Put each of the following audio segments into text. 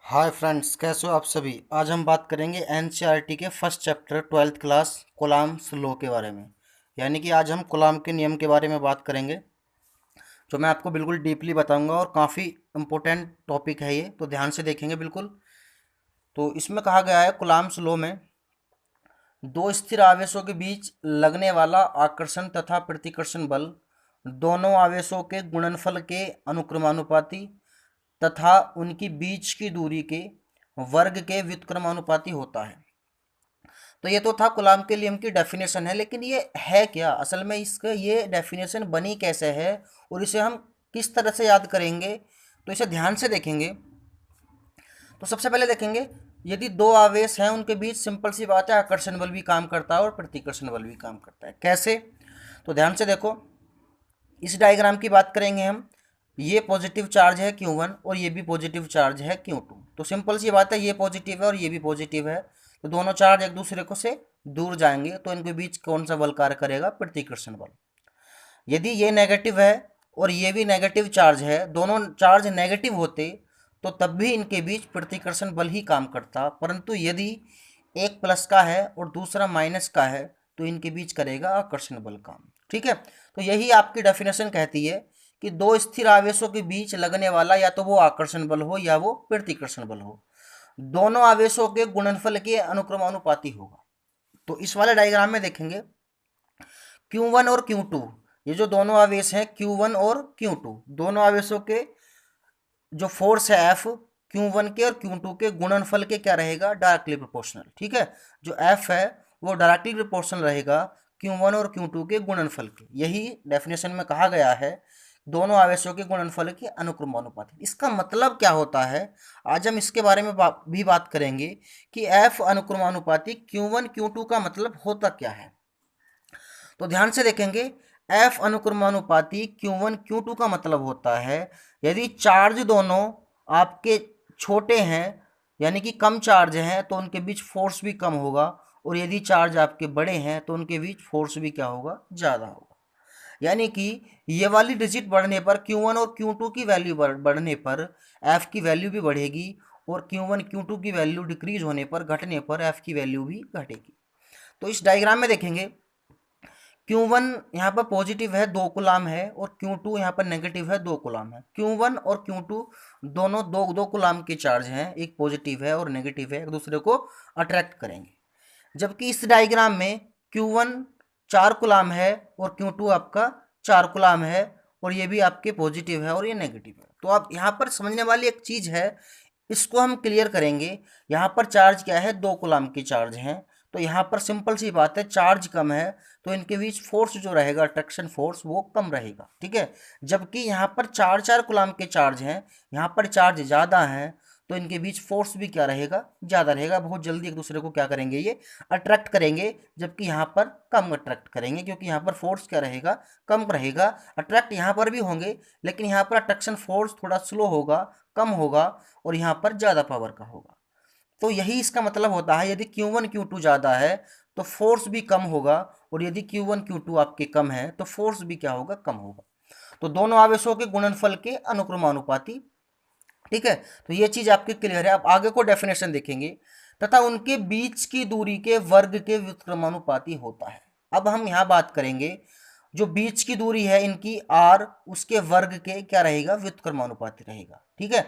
Hi friends, कैसे हो आप सभी। आज हम बात करेंगे एनसीईआरटी के first chapter 12th class Coulomb's law के बारे में। यानी कि आज हम कूलाम्ब के नियम के बारे में बात करेंगे, जो मैं आपको बिल्कुल डीपली बताऊंगा और काफ़ी इम्पोर्टेंट टॉपिक है ये, तो ध्यान से देखेंगे बिल्कुल। तो इसमें कहा गया है कूलाम्ब्स लॉ में, दो स्थिर आवेशों के बीच लगने वाला आकर्षण तथा प्रतिकर्षण बल दोनों आवेशों के गुणनफल के अनुक्रमानुपाती तथा उनकी बीच की दूरी के वर्ग के व्युत्क्रमानुपाती होता है। तो ये तो था कूलाम्ब के नियम की डेफिनेशन है, लेकिन ये है क्या असल में, इसका ये डेफिनेशन बनी कैसे है और इसे हम किस तरह से याद करेंगे, तो इसे ध्यान से देखेंगे। तो सबसे पहले देखेंगे, यदि दो आवेश हैं उनके बीच सिंपल सी बात है, आकर्षण बल भी काम करता है और प्रतिकर्षण बल भी काम करता है। कैसे? तो ध्यान से देखो, इस डायग्राम की बात करेंगे हम। ये पॉजिटिव चार्ज है Q1 और ये भी पॉजिटिव चार्ज है Q2। तो सिंपल सी बात है, ये पॉजिटिव है और ये भी पॉजिटिव है, तो दोनों चार्ज एक दूसरे को से दूर जाएंगे, तो इनके बीच कौन सा बल कार्य करेगा? प्रतिकर्षण बल। यदि ये नेगेटिव है और ये भी नेगेटिव चार्ज है, दोनों चार्ज नेगेटिव होते तो तब भी इनके बीच प्रतिकर्षण बल ही काम करता, परंतु यदि एक प्लस का है और दूसरा माइनस का है तो इनके बीच करेगा आकर्षण बल काम। ठीक है, तो यही आपकी डेफिनेशन कहती है कि दो स्थिर आवेशों के बीच लगने वाला या तो वो आकर्षण बल हो या वो प्रतिकर्षण बल हो, दोनों आवेशों के गुणनफल के अनुक्रमानुपाती होगा। तो इस वाले डायग्राम में देखेंगे, Q1 और Q2, ये जो दोनों आवेश हैं Q1 और Q2, दोनों आवेशों के जो फोर्स है F, Q1 के और Q2 के गुणनफल के क्या रहेगा? Directly proportional. ठीक है, जो F है वो डायरेक्टली प्रोपोर्शनल रहेगा Q1 और Q2 के गुणनफल के। यही डेफिनेशन में कहा गया है, दोनों आवेशों के गुणनफल के अनुक्रमानुपाती। इसका मतलब क्या होता है, आज हम इसके बारे में भी बात करेंगे कि F अनुक्रमानुपाती Q1 Q2 का मतलब होता क्या है। तो ध्यान से देखेंगे, F अनुक्रमानुपाती Q1 Q2 का मतलब होता है, यदि चार्ज दोनों आपके छोटे हैं यानी कि कम चार्ज हैं तो उनके बीच फोर्स भी कम होगा, और यदि चार्ज आपके बड़े हैं तो उनके बीच फोर्स भी क्या होगा? ज़्यादा होगा। यानी कि ये वाली डिजिट बढ़ने पर Q1 और Q2 की वैल्यू बढ़ने पर F की वैल्यू भी बढ़ेगी, और Q1 Q2 की वैल्यू डिक्रीज होने पर, घटने पर F की वैल्यू भी घटेगी। तो इस डायग्राम में देखेंगे, Q1 यहाँ पर पॉजिटिव है 2 कूलाम है, और Q2 यहाँ पर नेगेटिव है 2 कूलाम है। Q1 और Q2 दोनों दो दो कूलाम के चार्ज हैं, एक पॉजिटिव है और नेगेटिव है, एक दूसरे को अट्रैक्ट करेंगे। जबकि इस डायग्राम में Q1 4 कूलाम है और Q2 आपका 4 कूलाम है, और ये भी आपके पॉजिटिव है और ये नेगेटिव है। तो आप यहाँ पर समझने वाली एक चीज़ है, इसको हम क्लियर करेंगे। यहाँ पर चार्ज क्या है? 2 कूलाम के चार्ज हैं, तो यहाँ पर सिंपल सी बात है, चार्ज कम है तो इनके बीच फोर्स जो रहेगा, अट्रैक्शन फोर्स, वो कम रहेगा। ठीक है, जबकि यहाँ पर 4 कूलाम के चार्ज हैं, यहाँ पर चार्ज ज़्यादा हैं, तो इनके बीच फोर्स भी क्या रहेगा? ज़्यादा रहेगा। बहुत जल्दी एक दूसरे को क्या करेंगे? ये अट्रैक्ट करेंगे, जबकि यहाँ पर कम अट्रैक्ट करेंगे, क्योंकि यहाँ पर फोर्स क्या रहेगा? कम रहेगा। अट्रैक्ट यहाँ पर भी होंगे, लेकिन यहाँ पर अट्रैक्शन फोर्स थोड़ा स्लो होगा, कम होगा, और यहाँ पर ज़्यादा पावर का होगा। तो यही इसका मतलब होता है, यदि Q1 Q2 ज़्यादा है तो फोर्स भी कम होगा, और यदि Q1 Q2 आपके कम है तो फोर्स भी क्या होगा? कम होगा। तो दोनों आवेशों के गुणनफल के अनुक्रमानुपाती। ठीक है, तो ये चीज़ आपकी क्लियर है। अब आगे को डेफिनेशन देखेंगे, तथा उनके बीच की दूरी के वर्ग के व्युत्क्रमानुपाती होता है। अब हम यहाँ बात करेंगे, जो बीच की दूरी है इनकी R, उसके वर्ग के क्या रहेगा? व्युत्क्रमानुपाती रहेगा। ठीक है,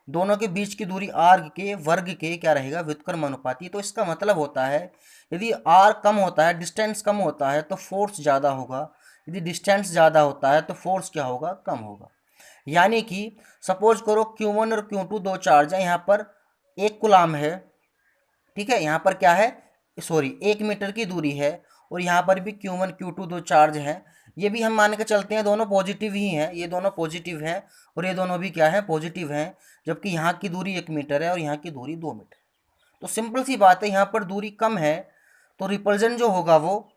दोनों के बीच की दूरी R के वर्ग के क्या रहेगा? व्युत्क्रमानुपाती। तो इसका मतलब होता है, यदि R कम होता है, डिस्टेंस कम होता है, तो फोर्स ज़्यादा होगा, यदि डिस्टेंस ज़्यादा होता है तो फोर्स क्या होगा? कम होगा। यानी कि सपोज करो Q1 और Q2 दो चार्ज है, यहाँ पर 1 कूलाम है। ठीक है, यहाँ पर क्या है? सॉरी, 1 मीटर की दूरी है, और यहाँ पर भी Q1 Q2 दो चार्ज हैं। ये भी हम मान के चलते हैं दोनों पॉजिटिव ही हैं, ये दोनों पॉजिटिव हैं और ये दोनों भी क्या है? पॉजिटिव हैं, जबकि यहाँ की दूरी 1 मीटर है और यहाँ की दूरी 2 मीटर। तो सिंपल सी बात है, यहाँ पर दूरी कम है तो रिपल्जन जो होगा वो,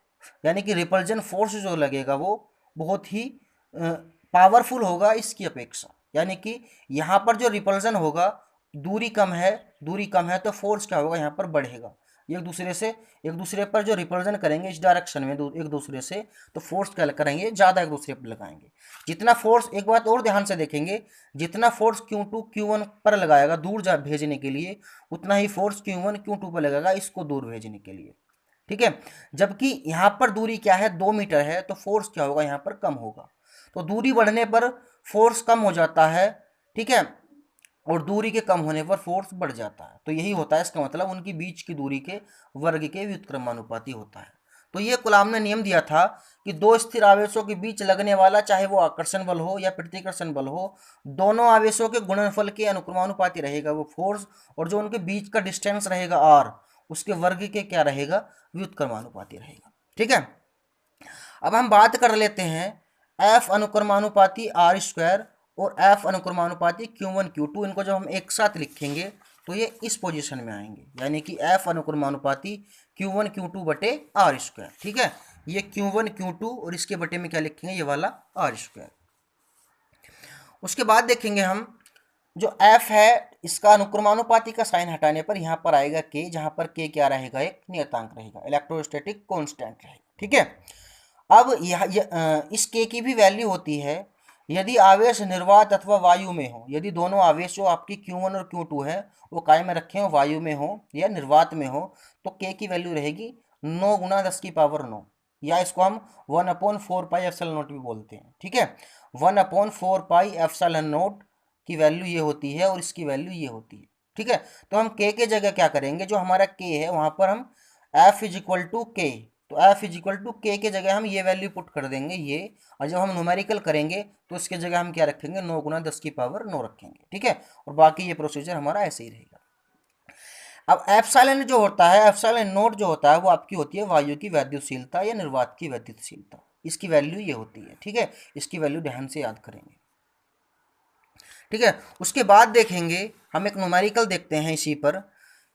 यानी कि रिपल्जन फोर्स जो लगेगा वो बहुत ही पावरफुल होगा इसकी अपेक्षा। यानी कि यहाँ पर जो रिपल्जन होगा, दूरी कम है, दूरी कम है तो फोर्स क्या होगा? यहाँ पर बढ़ेगा। एक दूसरे पर जो रिपल्जन करेंगे इस डायरेक्शन में एक दूसरे से, तो फोर्स क्या करेंगे, ज़्यादा एक दूसरे पर लगाएंगे। जितना फोर्स, एक बात और ध्यान से देखेंगे, जितना फोर्स Q2 Q1 पर लगाएगा दूर जा भेजने के लिए, उतना ही फोर्स Q1 Q2 पर लगेगा इसको दूर भेजने के लिए। ठीक है, जबकि यहाँ पर दूरी क्या है, 2 मीटर है, तो फोर्स क्या होगा, यहाँ पर कम होगा। तो दूरी बढ़ने पर फोर्स कम हो जाता है, ठीक है, और दूरी के कम होने पर फोर्स बढ़ जाता है। तो यही होता है, इसका मतलब उनकी बीच की दूरी के वर्ग के व्युत्क्रमानुपाती होता है। तो ये कूलाम ने नियम दिया था कि दो स्थिर आवेशों के बीच लगने वाला, चाहे वो आकर्षण बल हो या प्रतिकर्षण बल हो, दोनों आवेशों के गुणनफल के अनुक्रमानुपाती रहेगा वो फोर्स, और जो उनके बीच का डिस्टेंस रहेगा r, उसके वर्ग के क्या रहेगा, व्युत्क्रमानुपाती रहेगा। ठीक है, अब हम बात कर लेते हैं एफ अनुक्रमानुपाती आर स्क्वायर और एफ अनुक्रमानुपाती Q1 Q2। इनको जब हम एक साथ लिखेंगे तो ये इस पोजीशन में आएंगे, यानी कि एफ अनुक्रमानुपाती Q1 Q2 बटे आर स्क्वायर। ठीक है, ये Q1 Q2 और इसके बटे में क्या लिखेंगे, ये वाला आर स्क्वायर। उसके बाद देखेंगे हम जो एफ है, इसका अनुक्रमानुपाती का साइन हटाने पर यहाँ पर आएगा के, जहाँ पर के क्या रहेगा, एक नियतांक रहेगा, इलेक्ट्रोस्टैटिक कांस्टेंट रहेगा। ठीक है, अब इस के की भी वैल्यू होती है यदि आवेश निर्वात अथवा वायु में हो। यदि दोनों आवेश जो आपकी Q1 और Q2 है वो काय में रखे हो, वायु में हो या निर्वात में हो, तो के की वैल्यू रहेगी 9 गुना 10 की पावर 9, या इसको हम 1/4 पाई एप्सिलॉन नॉट भी बोलते हैं। ठीक है, 1/4 पाई एप्सिलॉन नॉट की वैल्यू ये होती है और इसकी वैल्यू ये होती है। ठीक है, तो हम के जगह क्या करेंगे, जो हमारा के है वहाँ पर हम एफ इज इक्वल टू के, तो एफ इज इक्वल टू के जगह हम ये वैल्यू पुट कर देंगे ये, और जब हम न्यूमेरिकल करेंगे तो इसके जगह हम क्या रखेंगे, 9 गुना 10 की पावर 9 रखेंगे। ठीक है, और बाकी ये प्रोसीजर हमारा ऐसे ही रहेगा। अब एप्सिलॉन जो होता है, एप्सिलॉन नोट जो होता है, वो आपकी होती है वायु की वैद्युतशीलता या निर्वात की वैद्युतशीलता, इसकी वैल्यू ये होती है। ठीक है, इसकी वैल्यू ध्यान से याद करेंगे। ठीक है, उसके बाद देखेंगे हम एक न्यूमेरिकल देखते हैं इसी पर।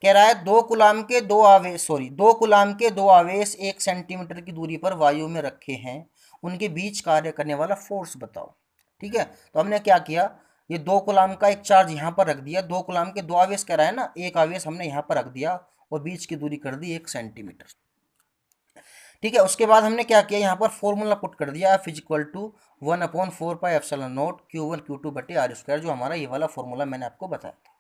कह रहा है 2 कूलाम के 2 आवेश 1 सेंटीमीटर की दूरी पर वायु में रखे हैं, उनके बीच कार्य करने वाला फोर्स बताओ। ठीक है, तो हमने क्या किया, ये 2 कूलाम का एक चार्ज यहाँ पर रख दिया, 2 कूलाम के 2 आवेश कह रहा है ना, एक आवेश हमने यहाँ पर रख दिया और बीच की दूरी कर दी 1 सेंटीमीटर। ठीक है, उसके बाद हमने क्या किया, यहाँ पर फॉर्मूला पुट कर दिया, F is equal to 1/4 pi epsilon naught Q1 Q2 बटे आर स्क्वायर, जो हमारा ये वाला फॉर्मूला मैंने आपको बताया था।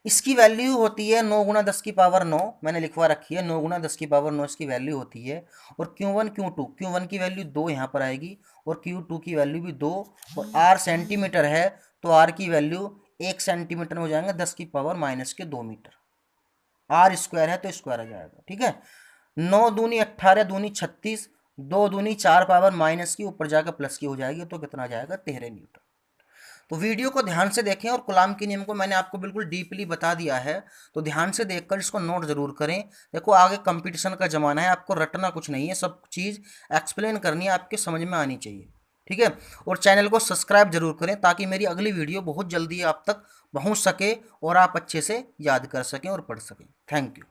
इसकी वैल्यू होती है 9 गुना 10 की पावर 9, मैंने लिखवा रखी है 9 गुना 10 की पावर 9 इसकी वैल्यू होती है। और Q1 की वैल्यू 2 यहाँ पर आएगी और Q2 की वैल्यू भी 2, और R सेंटीमीटर है तो R की वैल्यू 1 सेंटीमीटर में हो जाएगा 10 की पावर -2 मीटर। R स्क्वायर है तो स्क्वायर आ जाएगा। ठीक है, 9 दूनी 18 दूनी 36, 2 दूनी 4 पावर माइनस की ऊपर जाकर प्लस की हो जाएगी, तो कितना जाएगा 13 न्यूटन। तो वीडियो को ध्यान से देखें और कूलाम के नियम को मैंने आपको बिल्कुल डीपली बता दिया है, तो ध्यान से देखकर इसको नोट जरूर करें। देखो आगे कंपटीशन का ज़माना है, आपको रटना कुछ नहीं है, सब चीज़ एक्सप्लेन करनी है, आपके समझ में आनी चाहिए। ठीक है, और चैनल को सब्सक्राइब जरूर करें ताकि मेरी अगली वीडियो बहुत जल्दी आप तक पहुंच सके और आप अच्छे से याद कर सकें और पढ़ सकें। Thank you.